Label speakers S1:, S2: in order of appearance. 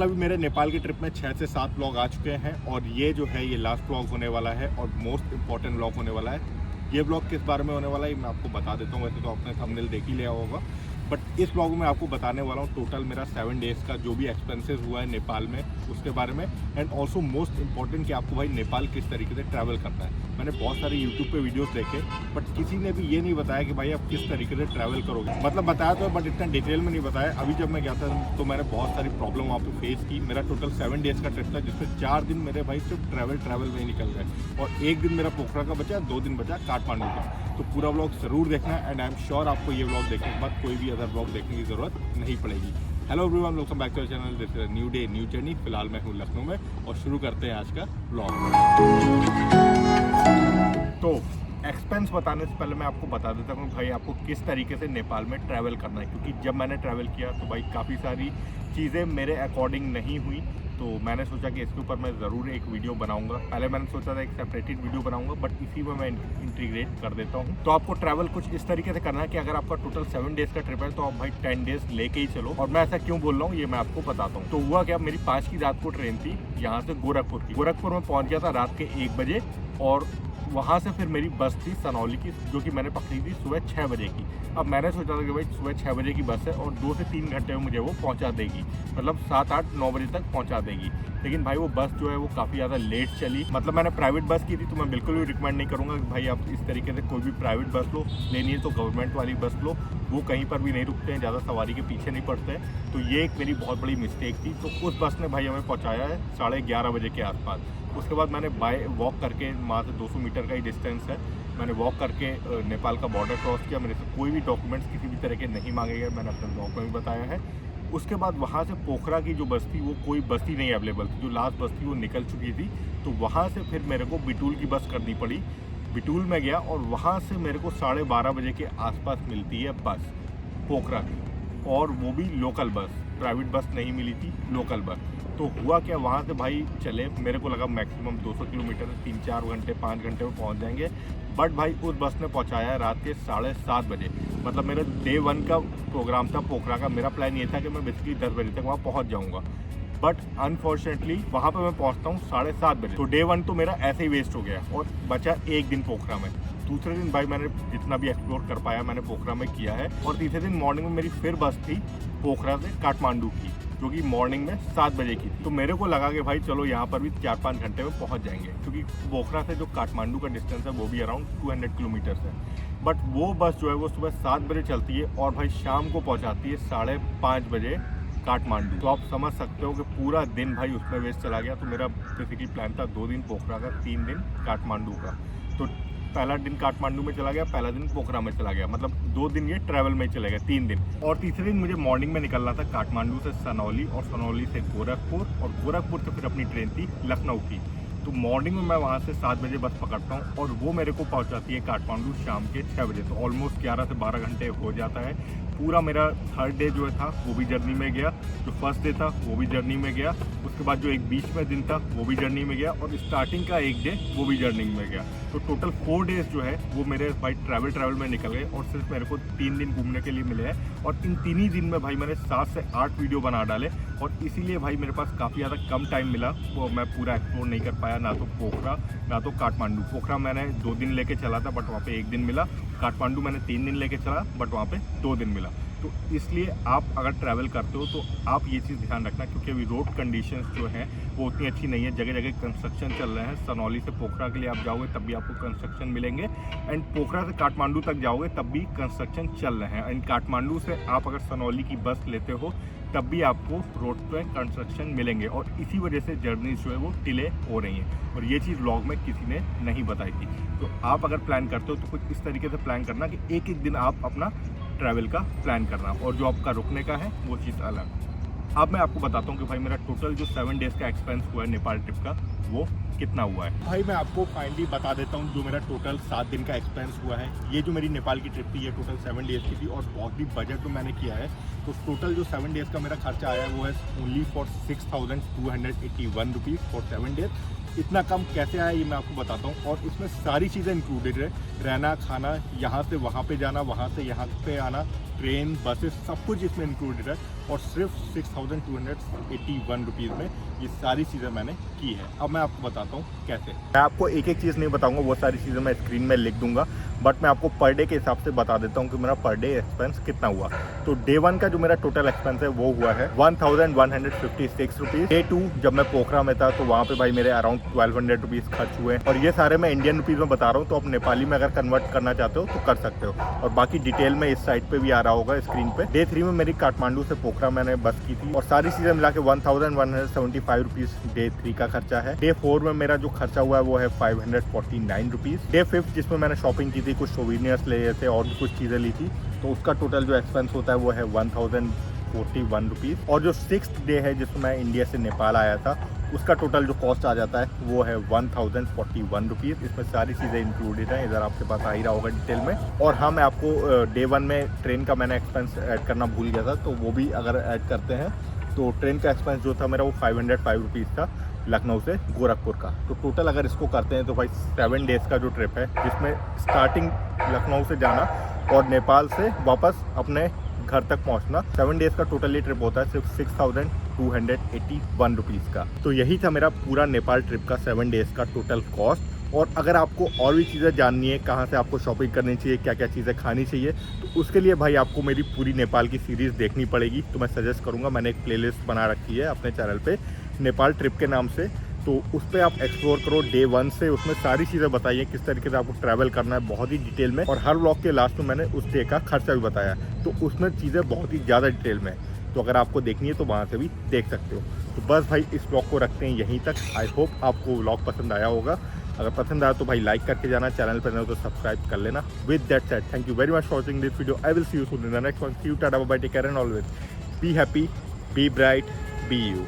S1: Total अभी मेरे नेपाल की ट्रिप में 6 से 7 व्लॉग आ चुके हैं और ये जो है ये लास्ट व्लॉग होने वाला है और मोस्ट इम्पॉर्टेंट व्लॉग होने वाला है। ये व्लॉग किस बारे में होने वाला है मैं आपको बता देता हूँ। वैसे तो आपने थंबनेल देख ही लिया होगा, बट इस व्लॉग में आपको बताने वाला हूँ टोटल मेरा 7 डेज़ का जो भी एक्सपेंसेस हुआ है नेपाल में उसके बारे में, एंड ऑल्सो मोस्ट इंपॉर्टेंट कि आपको भाई नेपाल किस तरीके से ट्रैवल करना है। मैंने बहुत सारे यूट्यूब पे वीडियोस देखे, बट किसी ने भी ये नहीं बताया कि भाई आप किस तरीके से ट्रैवल करोगे। मतलब बताया तो है बट इतना डिटेल में नहीं बताया। अभी जब मैं गया था तो मैंने बहुत सारी प्रॉब्लम वहाँ पे फेस की। मेरा टोटल 7 डेज़ का ट्रिप था जिसमें 4 दिन मेरे भाई सिर्फ ट्रैवल में ही निकल गए और 1 दिन मेरा पोखरा का बचा, 2 दिन बचा काठमांडू का। तो पूरा व्लॉग ज़रूर देखना एंड आई एम श्योर आपको ये व्लॉग देखने के बाद कोई भी अदर व्लॉग देखने की ज़रूरत नहीं पड़ेगी। Hello everyone, welcome back to channel. This is new day new journey. फिलहाल मैं हूँ लखनऊ में और शुरू करते हैं आज का व्लॉग। तो एक्सपेंस बताने से पहले मैं आपको बता देता हूँ भाई आपको किस तरीके से नेपाल में ट्रैवल करना है, क्योंकि जब मैंने ट्रैवल किया तो भाई काफ़ी सारी चीज़ें मेरे अकॉर्डिंग नहीं हुई। तो मैंने सोचा कि इसके ऊपर मैं ज़रूर एक वीडियो बनाऊंगा। पहले मैंने सोचा था एक सेपरेटेड वीडियो बनाऊंगा, बट इसी में मैं इंटीग्रेट कर देता हूं। तो आपको ट्रैवल कुछ इस तरीके से करना है कि अगर आपका टोटल 7 डेज़ का ट्रिप है तो आप भाई 10 डेज़ लेके ही चलो। और मैं ऐसा क्यों बोल रहा हूँ ये मैं आपको बताता हूँ। तो हुआ क्या, मेरी 5 की रात को ट्रेन थी यहाँ से गोरखपुर की। गोरखपुर में पहुँच गया था रात के 1 बजे और वहाँ से फिर मेरी बस थी सनौली की जो कि मैंने पकड़ी थी सुबह 6 बजे की। अब मैंने सोचा था कि भाई सुबह 6 बजे की बस है और 2 से 3 घंटे में मुझे वो पहुँचा देगी, मतलब 7, 8, 9 बजे तक पहुँचा देगी। लेकिन भाई वो बस जो है वो काफ़ी ज़्यादा लेट चली। मतलब मैंने प्राइवेट बस की थी तो मैं बिल्कुल भी रिकमेंड नहीं करूँगा कि भाई आप इस तरीके से कोई भी प्राइवेट बस लो। लेनी है तो गवर्नमेंट वाली बस लो, वो कहीं पर भी नहीं रुकते हैं, ज़्यादा सवारी के पीछे नहीं पड़ते हैं। तो ये एक मेरी बहुत बड़ी मिस्टेक थी। तो उस बस ने भाई हमें पहुँचाया है 11:30 बजे के आसपास। उसके बाद मैंने बाय वॉक करके, वहाँ से 200 मीटर का ही डिस्टेंस है, मैंने वॉक करके नेपाल का बॉर्डर क्रॉस किया। मेरे से कोई भी डॉक्यूमेंट्स किसी भी तरह के नहीं मांगे गए, मैंने अपने ब्लॉग में भी बताया है। उसके बाद वहाँ से पोखरा की जो बस थी वो कोई बस ही नहीं अवेलेबल थी, जो लास्ट बस थी वो निकल चुकी थी। तो वहाँ से फिर मेरे को बिटूल की बस करनी पड़ी। बिटूल में गया और वहाँ से मेरे को 12:30 बजे के आसपास मिलती है बस पोखरा की, और वो भी लोकल बस, प्राइवेट बस नहीं मिली थी, लोकल बस। तो हुआ क्या, वहाँ से भाई चले, मेरे को लगा मैक्सिमम 200 किलोमीटर 3-4 घंटे 5 घंटे में पहुँच जाएंगे। बट भाई उस बस ने पहुँचाया रात के 7:30 बजे। मतलब मेरा डे 1 का प्रोग्राम था पोखरा का। मेरा प्लान ये था कि मैं बेसिकली 10 बजे तक वहाँ पहुँच जाऊँगा, बट अनफॉर्चुनेटली वहाँ पे मैं पहुँचता हूँ 7:30 बजे। तो डे 1 तो मेरा ऐसे ही वेस्ट हो गया और बचा 1 दिन पोखरा में। दूसरे दिन भाई मैंने जितना भी एक्सप्लोर कर पाया मैंने पोखरा में किया है। और तीसरे दिन मॉर्निंग में मेरी फिर बस थी पोखरा से काठमांडू की, जो कि मॉर्निंग में 7 बजे की थी। तो मेरे को लगा कि भाई चलो यहाँ पर भी 4-5 घंटे में पहुँच जाएंगे, क्योंकि पोखरा से जो काठमांडू का डिस्टेंस है वो भी अराउंड 200 किलोमीटर है। बट वो बस जो है वो सुबह 7 बजे चलती है और भाई शाम को पहुँचाती है 5:30 बजे काठमांडू। तो आप समझ सकते हो कि पूरा दिन भाई उसमें वेस्ट चला गया। तो मेरा बेसिकली प्लान था 2 दिन पोखरा का, 3 दिन काठमांडू का। तो पहला दिन काठमांडू में चला गया, पहला दिन पोखरा में चला गया, मतलब 2 दिन ये ट्रैवल में चले गए, 3 दिन। और तीसरे दिन मुझे मॉर्निंग में निकलना था काठमांडू से सनौली और सनौली से गोरखपुर, और गोरखपुर से फिर अपनी ट्रेन थी लखनऊ की। तो मॉर्निंग में मैं वहाँ से 7 बजे बस पकड़ता हूँ और वो मेरे को पहुँचाती है काठमांडू शाम के 6 बजे। तो ऑलमोस्ट 11 से 12 घंटे हो जाता है। पूरा मेरा 3rd डे जो था वो भी जर्नी में गया, जो 1st डे था वो भी जर्नी में गया, उसके बाद जो एक बीच में दिन था वो भी जर्नी में गया, और स्टार्टिंग का 1 डे वो भी जर्नी में गया। तो टोटल 4 डेज़ जो है वो मेरे भाई ट्रैवल में निकल गए और सिर्फ मेरे को 3 दिन घूमने के लिए मिले हैं। और इन 3 ही दिन में भाई मैंने 7 से 8 वीडियो बना डाले, और इसीलिए भाई मेरे पास काफ़ी ज़्यादा कम टाइम मिला। वो मैं पूरा एक्सप्लोर नहीं कर पाया, ना तो पोखरा ना तो काठमांडू। पोखरा मैंने 2 दिन लेके चला था बट वहाँ पे 1 दिन मिला। काठमांडू मैंने 3 दिन लेके चला बट वहाँ पे 2 दिन मिला। तो इसलिए आप अगर ट्रैवल करते हो तो आप ये चीज़ ध्यान रखना, क्योंकि अभी रोड कंडीशंस जो हैं वो उतनी अच्छी नहीं है। जगह जगह कंस्ट्रक्शन चल रहे हैं। सनौली से पोखरा के लिए आप जाओगे तब भी आपको कंस्ट्रक्शन मिलेंगे, एंड पोखरा से काठमांडू तक जाओगे तब भी कंस्ट्रक्शन चल रहे हैं। एंड काठमांडू से आप अगर सनौली की बस लेते हो तब भी आपको रोड पे कंस्ट्रक्शन मिलेंगे, और इसी वजह से जर्नी जो है वो डिले हो रही हैं। और ये चीज़ व्लॉग में किसी ने नहीं बताई थी। तो आप अगर प्लान करते हो तो कुछ इस तरीके से प्लान करना कि एक दिन आप अपना ट्रैवल का प्लान करना, और जो आपका रुकने का है वो चीज़ अलग। अब मैं आपको बताता हूँ कि भाई मेरा टोटल जो 7 डेज़ का एक्सपेंस हुआ है नेपाल ट्रिप का वो कितना हुआ है। भाई मैं आपको फाइनली बता देता हूँ जो मेरा टोटल 7 दिन का एक्सपेंस हुआ है। ये जो मेरी नेपाल की ट्रिप थी ये टोटल 7 डेज़ की थी और बहुत भी बजट में मैंने किया है। तो टोटल जो 7 डेज़ का मेरा खर्चा आया है वो है only for 6,281 rupees for 7 days. इतना कम कैसे आया ये मैं आपको बताता हूँ। और इसमें सारी चीज़ें इंक्लूडेड है, रहना खाना, यहाँ से वहाँ पे जाना, वहाँ से यहाँ पे आना, ट्रेन, बसेस, सब कुछ इसमें इंक्लूडेड है और सिर्फ 6,281 रुपीज़ में ये सारी चीज़ें मैंने की है। अब मैं आपको बताता हूँ कैसे। मैं आपको एक एक चीज़ नहीं बताऊँगा, वो सारी चीज़ें मैं स्क्रीन में लिख दूंगा, बट मैं आपको पर डे के हिसाब से बता देता हूँ कि मेरा पर डे एक्सपेंस कितना हुआ। तो डे 1 का जो मेरा टोटल एक्सपेंस है वो हुआ है 1,156 रुपीज़। डे 2 जब मैं पोखरा में था तो वहाँ पे भाई मेरे अराउंड 1,200 रुपीज़ खर्च हुए, और ये सारे मैं इंडियन रुपीज़ में बता रहा हूँ, तो आप नेपाली में अगर कन्वर्ट करना चाहते हो तो कर सकते हो, और बाकी डिटेल में इस साइट पे भी आ रहा होगा स्क्रीन पे। डे 3 में मेरी काठमांडू से पोखरा मैंने बस की थी, और सारी चीज़ें मिला के 1,175 रुपीज़ डे 3 का खर्चा है। डे 4 में मेरा जो खर्चा हुआ है वो है 549 रुपीज़। डे 5 जिसमें मैंने शॉपिंग की थी, कुछ सोवीनियर्स लिए थे और भी कुछ चीज़ें ली थी, तो उसका टोटल जो एक्सपेंस होता है वो है 1,041 रुपीज़। और जो 6th डे है जिसमें मैं इंडिया से नेपाल आया था, उसका टोटल जो कॉस्ट आ जाता है वो है 1,041 रुपीज़। इसमें सारी चीज़ें इंक्लूडेड हैं, इधर आपके पास आ ही रहा होगा डिटेल में। और हाँ, मैं आपको डे 1 में ट्रेन का मैंने एक्सपेंस ऐड करना भूल गया था, तो वो भी अगर ऐड करते हैं तो ट्रेन का एक्सपेंस जो था मेरा वो 505 रुपीज़ था लखनऊ से गोरखपुर का। तो टोटल अगर इसको करते हैं तो भाई 7 डेज़ का जो ट्रिप है, जिसमें स्टार्टिंग लखनऊ से जाना और नेपाल से वापस अपने घर तक पहुंचना, 7 डेज़ का टोटल ये ट्रिप होता है सिर्फ 6,281 रुपीज़ का। तो यही था मेरा पूरा नेपाल ट्रिप का 7 डेज़ का टोटल कॉस्ट। और अगर आपको और भी चीज़ें जाननी है, कहाँ से आपको शॉपिंग करनी चाहिए, क्या क्या चीज़ें खानी चाहिए, तो उसके लिए भाई आपको मेरी पूरी नेपाल की सीरीज़ देखनी पड़ेगी। तो मैं सजेस्ट करूँगा, मैंने एक प्लेलिस्ट बना रखी है अपने चैनल पे नेपाल ट्रिप के नाम से, तो उस पर आप एक्सप्लोर करो डे 1 से। उसमें सारी चीज़ें बताइए किस तरीके से आपको ट्रैवल करना है, बहुत ही डिटेल में। और हर व्लॉग के लास्ट में मैंने उस डे का खर्चा भी बताया, तो उसमें चीज़ें बहुत ही ज़्यादा डिटेल में, तो अगर आपको देखनी है तो वहाँ से भी देख सकते हो। तो बस भाई इस व्लॉग को रखते हैं यहीं तक। आई होप आपको व्लॉग पसंद आया होगा। अगर पसंद आया तो भाई लाइक करके जाना, चैनल पर नहीं हो तो सब्सक्राइब कर लेना। With that said, thank you very much for watching this video. I will see you soon in the next one. See you, tata, bye bye, take care and always be happy, be bright, be you.